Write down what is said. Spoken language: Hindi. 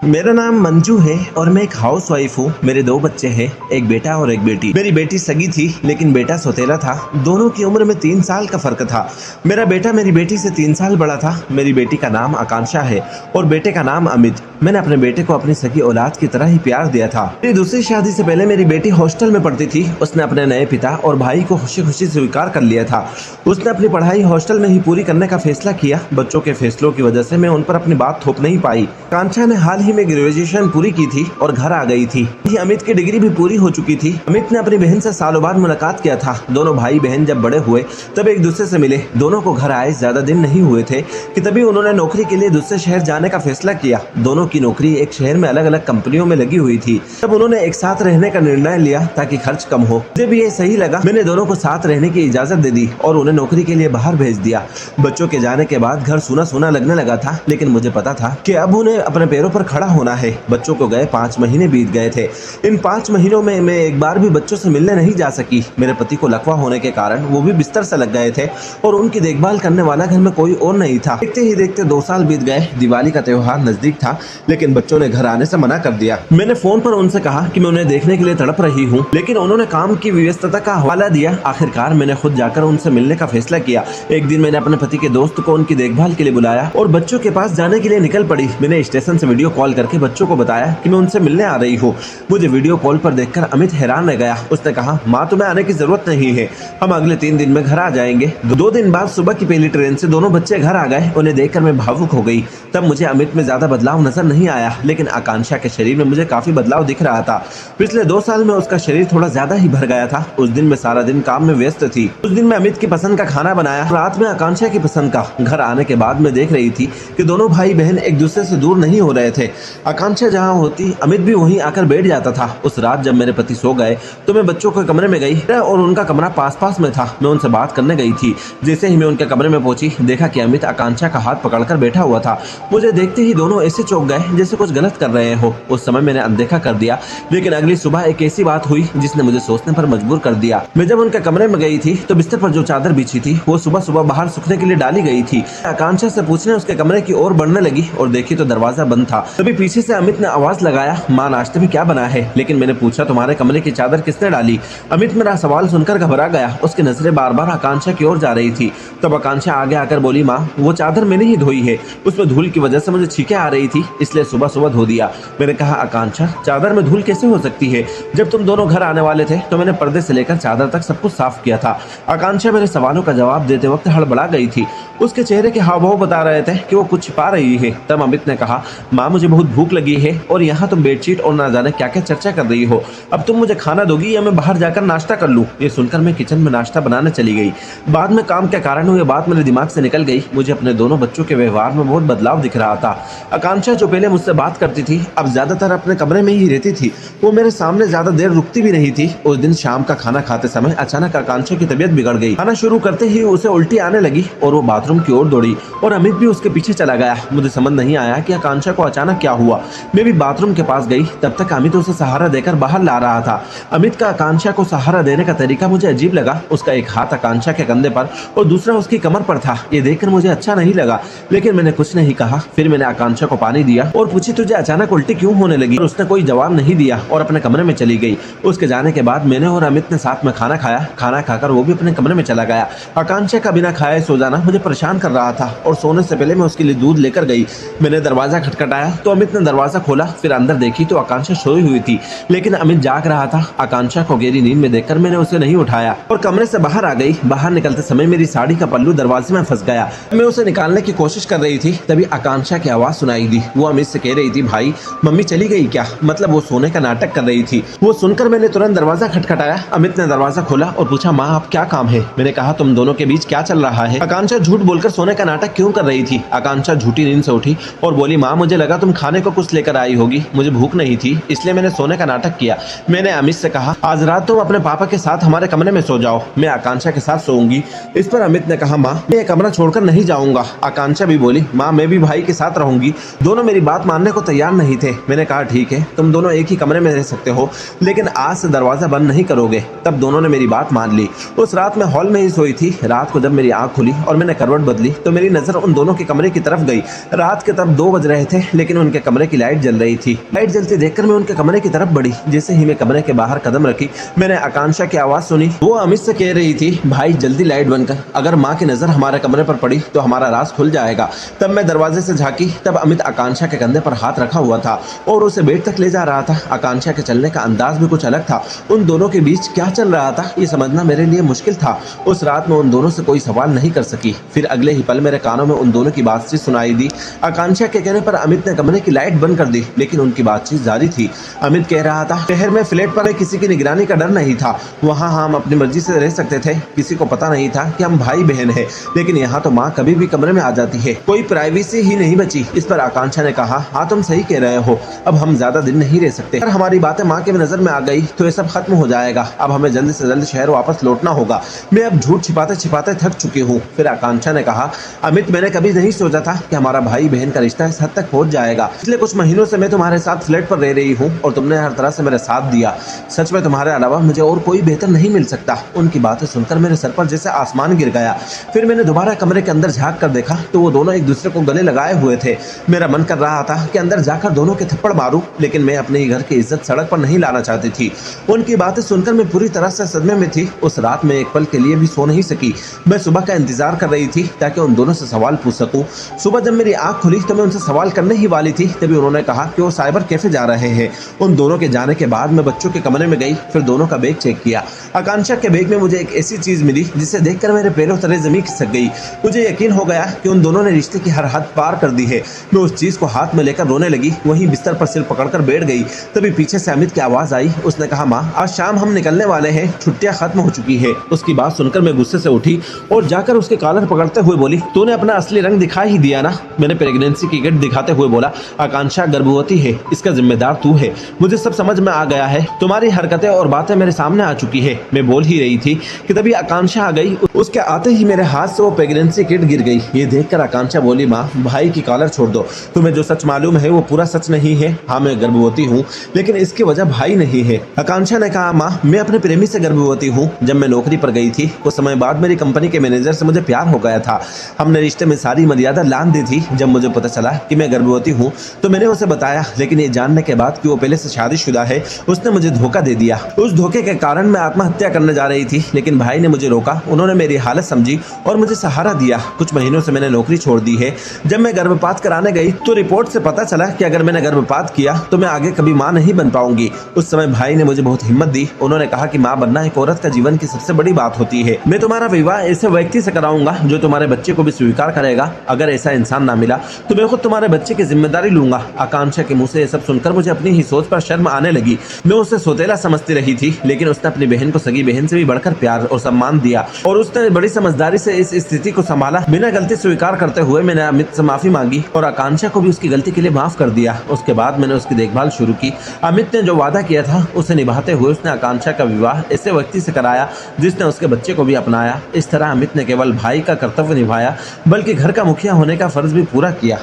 मेरा नाम मंजू है और मैं एक हाउस वाइफ हूँ। मेरे 2 बच्चे हैं, एक बेटा और एक बेटी। मेरी बेटी सगी थी लेकिन बेटा सौतेला था। दोनों की उम्र में 3 साल का फर्क था। मेरा बेटा मेरी बेटी से 3 साल बड़ा था। मेरी बेटी का नाम आकांक्षा है और बेटे का नाम अमित। मैंने अपने बेटे को अपनी सगी औलाद की तरह ही प्यार दिया था। मेरी दूसरी शादी से पहले मेरी बेटी हॉस्टल में पढ़ती थी। उसने अपने नए पिता और भाई को खुशी खुशी स्वीकार कर लिया था। उसने अपनी पढ़ाई हॉस्टल में ही पूरी करने का फैसला किया। बच्चों के फैसलों की वजह से मैं उन पर अपनी बात थोप नहीं पाई। आकांक्षा ने हाल ही में ग्रेजुएशन पूरी की थी और घर आ गई थी। अमित की डिग्री भी पूरी हो चुकी थी। अमित ने अपनी बहन से सालों बाद मुलाकात किया था। दोनों भाई बहन जब बड़े हुए तब एक दूसरे से मिले। दोनों को घर आए ज्यादा दिन नहीं हुए थे कि तभी उन्होंने नौकरी के लिए दूसरे शहर जाने का फैसला किया। दोनों की नौकरी एक शहर में अलग अलग कंपनियों में लगी हुई थी। तब उन्होंने एक साथ रहने का निर्णय लिया ताकि खर्च कम हो। मुझे भी ये सही लगा। मैंने दोनों को साथ रहने की इजाजत दे दी और उन्हें नौकरी के लिए बाहर भेज दिया। बच्चों के जाने के बाद घर सूना सूना लगने लगा था, लेकिन मुझे पता था कि अब उन्हें अपने पैरों पर खड़ा होना है। बच्चों को गए 5 महीने बीत गए थे। इन 5 महीनों में मैं एक बार भी बच्चों से मिलने नहीं जा सकी। मेरे पति को लकवा होने के कारण वो भी बिस्तर से लग गए थे और उनकी देखभाल करने वाला घर में कोई और नहीं था। देखते ही देखते 2 साल बीत गए। दिवाली का त्योहार नजदीक था, लेकिन बच्चों ने घर आने से मना कर दिया। मैंने फोन पर उनसे कहा कि मैं उन्हें देखने के लिए तड़प रही हूँ, लेकिन उन्होंने काम की व्यस्तता का हवाला दिया। आखिरकार मैंने खुद जाकर उनसे मिलने का फैसला किया। एक दिन मैंने अपने पति के दोस्त को उनकी देखभाल के लिए बुलाया और बच्चों के पास जाने के लिए निकल पड़ी। मैंने स्टेशन से वीडियो कॉल करके बच्चों को बताया कि मैं उनसे मिलने आ रही हूँ। मुझे वीडियो कॉल पर देखकर अमित हैरान रह गया। उसने कहा, माँ तुम्हें आने की जरूरत नहीं है, हम अगले 3 दिन में घर आ जाएंगे। 2 दिन बाद सुबह की पहली ट्रेन से दोनों बच्चे घर आ गए। उन्हें देखकर मैं भावुक हो गई। तब मुझे अमित में ज्यादा बदलाव नजर नहीं आया, लेकिन आकांक्षा के शरीर में मुझे काफी बदलाव दिख रहा था। पिछले 2 साल में उसका शरीर थोड़ा ज्यादा ही भर गया था। उस दिन मैं सारा दिन काम में व्यस्त थी। उस दिन मैं अमित की पसंद का खाना बनाया, रात में आकांक्षा की पसंद का। घर आने के बाद मैं देख रही थी कि दोनों भाई बहन एक दूसरे से दूर नहीं हो रहे थे। आकांक्षा जहाँ होती अमित भी वहीं आकर बैठ जाता था। उस रात जब मेरे पति सो गए तो मैं बच्चों के कमरे में गई और उनका कमरा पास पास में था। मैं उनसे बात करने गई थी। जैसे ही मैं उनके कमरे में पहुंची, देखा कि अमित आकांक्षा का हाथ पकड़कर बैठा हुआ था। मुझे देखते ही दोनों ऐसे चौंक गए जैसे कुछ गलत कर रहे हो। उस समय मैंने अनदेखा कर दिया, लेकिन अगली सुबह एक ऐसी बात हुई जिसने मुझे सोचने पर मजबूर कर दिया। मैं जब उनके कमरे में गई थी तो बिस्तर पर जो चादर बिछी थी वो सुबह सुबह बाहर सूखने के लिए डाली गई थी। आकांक्षा से पूछने उसके कमरे की ओर बढ़ने लगी और देखी तो दरवाजा बंद था। तभी पीछे से अमित ने आवाज लगाया, माँ नाश्ते में क्या बना है? लेकिन मैंने पूछा, तुम्हारे कमरे की चादर किसने डाली? अमित मेरा सवाल सुनकर घबरा गया। उसकी नजरें बार बार आकांक्षा की ओर जा रही थी। तब आकांक्षा आगे आकर बोली, माँ वो चादर मैंने ही धोई है, उसमें धूल की वजह से मुझे छींकें आ रही थी, इसलिए सुबह सुबह धो दिया। मैंने कहा, आकांक्षा चादर में धूल कैसे हो सकती है? जब तुम दोनों घर आने वाले थे तो मैंने पर्दे से लेकर चादर तक सब कुछ साफ किया था। आकांक्षा मेरे सवालों का जवाब देते वक्त हड़बड़ा गई थी। उसके चेहरे के हाव भाव बता रहे थे कि वो कुछ छिपा रही है। तब अमित ने कहा, माँ मुझे बहुत भूख लगी है और यहाँ तुम बेडशीट और ना जाने क्या क्या चर्चा कर रही हो। अब तुम मुझे खाना दोगी या मैं बाहर जाकर नाश्ता कर लूं? ये सुनकर मैं किचन में नाश्ता बनाने चली गई। बाद में काम के कारण हुई बात मेरे दिमाग से निकल गई। मुझे अपने दोनों बच्चों के व्यवहार में बहुत बदलाव दिख रहा था। आकांक्षा जो पहले मुझसे बात करती थी अब ज्यादातर अपने कमरे में ही रहती थी। वो मेरे सामने ज्यादा देर रुकती भी नहीं थी। उस दिन शाम का खाना खाते समय अचानक आकांक्षा की तबीयत बिगड़ गई। खाना शुरू करते ही उसे उल्टी आने लगी और वो बाथरूम की ओर दौड़ी और अमित भी उसके पीछे चला गया। मुझे समझ नहीं आया कि आकांक्षा को अचानक क्या हुआ। मैं भी बाथरूम के पास गई। तब तक अमित उसे सहारा देकर बाहर ला रहा था। अमित का आकांक्षा को सहारा देने का तरीका मुझे अजीब लगा। उसका एक हाथ आकांक्षा के कंधे पर और दूसरा उसकी कमर पर था। ये देखकर मुझे अच्छा नहीं लगा, लेकिन मैंने कुछ नहीं कहा। फिर मैंने आकांक्षा को पानी दिया और पूछी, तुझे अचानक उल्टी क्यों होने लगी? और उसने कोई जवाब नहीं दिया और अपने कमरे में चली गई। उसके जाने के बाद मैंने और अमित ने साथ में खाना खाया। खाना खाकर वो भी अपने कमरे में चला गया। आकांक्षा का बिना खाए सो जाना मुझे परेशान कर रहा था और सोने से पहले मैं उसके लिए दूध लेकर गई। मैंने दरवाजा खटखटाया तो अमित ने दरवाजा खोला। फिर अंदर देखी तो आकांक्षा सोई हुई थी, लेकिन अमित जाग रहा था। आकांक्षा को गहरी नींद में देखकर मैंने उसे नहीं उठाया और कमरे से बाहर आ गई। बाहर निकलते समय मेरी साड़ी का पल्लू दरवाजे में फंस गया। मैं उसे निकालने की कोशिश कर रही थी, तभी आकांक्षा की आवाज सुनाई दी। वो अमित से कह रही थी, भाई मम्मी चली गई क्या? मतलब वो सोने का नाटक कर रही थी। वो सुनकर मैंने तुरंत दरवाजा खटखटाया। अमित ने दरवाजा खोला और पूछा, माँ आप क्या काम है? मैंने कहा, तुम दोनों के बीच क्या चल रहा है? आकांक्षा झूठ बोलकर सोने का नाटक क्यों कर रही थी? आकांक्षा झूठी नींद से उठी और बोली, माँ मुझे लगा तुम खाने को कुछ लेकर आई होगी, मुझे भूख नहीं थी इसलिए मैंने सोने का नाटक किया। मैंने अमित से कहा, आज रात तुम अपने पापा के साथ हमारे कमरे में सो जाओ, मैं आकांक्षा के साथ सोऊंगी। इस पर अमित ने कहा, माँ मैं ये कमरा छोड़कर नहीं जाऊंगा। आकांक्षा भी बोली, माँ मैं भी भाई के साथ रहूंगी। दोनों मेरी बात मानने को तैयार नहीं थे। मैंने कहा, ठीक है तुम दोनों एक ही कमरे में रह सकते हो, लेकिन आज से दरवाजा बंद नहीं करोगे। तब दोनों ने मेरी बात मान ली। उस रात मैं हॉल में ही सोई थी। रात को जब मेरी आंख खुली और मैंने करवट बदली तो मेरी नजर उन दोनों के कमरे की तरफ गई। रात के तब 2 बज रहे थे, लेकिन उनके उनके कमरे की लाइट जल रही थी। लाइट जलती देखकर मैं उनके कमरे की तरफ बढ़ी। जैसे ही मैं कमरे के बाहर कदम रखी, मैंने आकांक्षा की आवाज सुनी। वो अमित से कह रही थी, भाई जल्दी लाइट बंद कर, अगर माँ की नजर हमारे कमरे पर पड़ी तो हमारा राज खुल जाएगा। तब मैं दरवाजे से झांकी, तब अमित आकांक्षा के कंधे पर हाथ रखा हुआ था और उसे बेड तक ले जा रहा था। आकांक्षा के चलने का अंदाज भी कुछ अलग था। उन दोनों के बीच क्या चल रहा था ये समझना मेरे लिए मुश्किल था। उस रात में उन दोनों से कोई सवाल नहीं कर सकी। फिर अगले ही पल मेरे कानों में उन दोनों की बातचीत सुनाई दी। आकांक्षा के कहने पर अमित ने कमरे की लाइट बंद कर दी, लेकिन उनकी बातचीत जारी थी। अमित कह रहा था, शहर में फ्लैट पर किसी की निगरानी का डर नहीं था। वहाँ हम अपनी मर्जी से रह सकते थे, किसी को पता नहीं था कि हम भाई बहन हैं। लेकिन यहाँ तो माँ कभी भी कमरे में आ जाती है, कोई प्राइवेसी ही नहीं बची। इस पर आकांक्षा ने कहा, हाँ तुम सही कह रहे हो, अब हम ज्यादा दिन नहीं रह सकते। अगर हमारी बातें माँ की नजर में आ गई तो ये सब खत्म हो जाएगा। अब हमें जल्द से जल्द शहर वापस लौटना होगा। मैं अब झूठ छिपाते छिपाते थक चुकी हूँ। फिर आकांक्षा ने कहा, अमित मैंने कभी नहीं सोचा था कि हमारा भाई बहन का रिश्ता इस हद तक पहुंच जाएगा। पिछले कुछ महीनों से मैं तुम्हारे साथ फ्लैट पर रह रही हूँ और तुमने हर तरह से मेरा साथ दिया। सच में तुम्हारे अलावा मुझे और कोई बेहतर नहीं मिल सकता। उनकी बातें सुनकर मेरे सर पर जैसे आसमान गिर गया। फिर मैंने दोबारा कमरे के अंदर झांक कर देखा तो वो दोनों एक दूसरे को गले लगाए हुए थे। मेरा मन कर रहा था कि अंदर जाकर दोनों के थप्पड़ मारूं, लेकिन मैं अपने ही घर की इज्जत सड़क पर नहीं लाना चाहती थी। उनकी बातें सुनकर मैं पूरी तरह से सदमे में थी। उस रात में एक पल के लिए भी सो नहीं सकी। मैं सुबह का इंतजार कर रही थी ताकि उन दोनों से सवाल पूछ सकूं। सुबह जब मेरी आंख खुली तो मैं उनसे सवाल करने ही वाली थी, तभी उन्होंने कहा कि वो साइबर कैफे जा रहे हैं। उन दोनों के जाने के बाद मैं बच्चों के कमरे में गई, फिर दोनों का बैग चेक किया। आकांक्षा के बैग में मुझे एक ऐसी चीज मिली जिसे देखकर मेरे पैरों तले जमीन खिसक गई। मुझे यकीन हो गया कि उन दोनों ने रिश्ते की हर हद पार कर दी है। मैं उस चीज को हाथ में लेकर रोने लगी, वहीं बिस्तर पर सिर पकड़कर बैठ गई। तभी पीछे से अमित की आवाज आई। उसने कहा, माँ आज शाम हम निकलने वाले हैं, छुट्टियां खत्म हो चुकी है। उसकी बात सुनकर मैं गुस्से से उठी और जाकर उसके कॉलर पकड़ते हुए बोली, तूने अपना असली रंग दिखा ही दिया ना। मैंने प्रेगनेंसी की किट दिखाते हुए बोला, आकांक्षा गर्भवती है, इसका जिम्मेदार तू है। मुझे सब समझ में आ गया है, तुम्हारी हरकतें और बातें मेरे सामने आ चुकी है। मैं बोल ही रही थी कि तभी आकांक्षा आ गई। उसके आते ही मेरे हाथ से वो प्रेगनेंसी किट गिर गई। ये देखकर आकांक्षा बोली, माँ भाई की कॉलर छोड़ दो, तुम्हें जो सच मालूम है वो पूरा सच नहीं है। हाँ मैं गर्भवती हूँ, लेकिन इसकी वजह भाई नहीं है। आकांक्षा ने कहा, माँ मैं अपने प्रेमी से गर्भवती हूँ। जब मैं नौकरी पर गई थी कुछ समय बाद मेरी कंपनी के मैनेजर से मुझे प्यार हो गया था। हमने रिश्ते में सारी मर्यादा लांघ दी थी। जब मुझे पता चला कि मैं गर्भवती हूँ तो मैंने उसे बताया, लेकिन ये जानने के बाद कि वो पहले से शादीशुदा है, उसने मुझे धोखा दे दिया। उस धोखे के कारण मैं आत्महत्या करने जा रही थी, लेकिन भाई ने मुझे रोका। उन्होंने मेरी हालत समझी और मुझे सहारा दिया। कुछ महीनों से मैंने नौकरी छोड़ दी है। जब मैं गर्भपात कराने गई तो रिपोर्ट से पता चला कि अगर मैंने गर्भपात किया तो मैं आगे कभी माँ नहीं बन पाऊंगी। उस समय भाई ने मुझे बहुत हिम्मत दी। उन्होंने कहा कि माँ बनना एक औरत का जीवन की सबसे बड़ी बात होती है। मैं तुम्हारा विवाह ऐसे व्यक्ति से कराऊंगा जो तुम्हारे बच्चे को भी स्वीकार करेगा। अगर ऐसा इंसान ना मिला तो मैं खुद तुम्हारे बच्चे की जिम्मेदारी लूंगा। आकांक्षा के मुंह से ये सब सुनकर मुझे अपनी ही सोच पर शर्म आने लगी। मैं उसे सौतेला समझती रही थी, लेकिन उसने अपनी बहन को सगी बहन से भी बढ़कर प्यार और सम्मान दिया और उसने बड़ी समझदारी से इस स्थिति को संभाला। बिना गलती स्वीकार करते हुए मैंने अमित से माफी मांगी और आकांक्षा को भी उसकी गलती के लिए माफ कर दिया। उसके बाद मैंने उसकी देखभाल शुरू की। अमित ने जो वादा किया था उसे निभाते हुए उसने आकांक्षा का विवाह ऐसे व्यक्ति से कराया जिसने उसके बच्चे को भी अपनाया। इस तरह अमित ने केवल भाई का कर्तव्य निभाया बल्कि घर का मुखिया होने का फर्ज भी पूरा किया।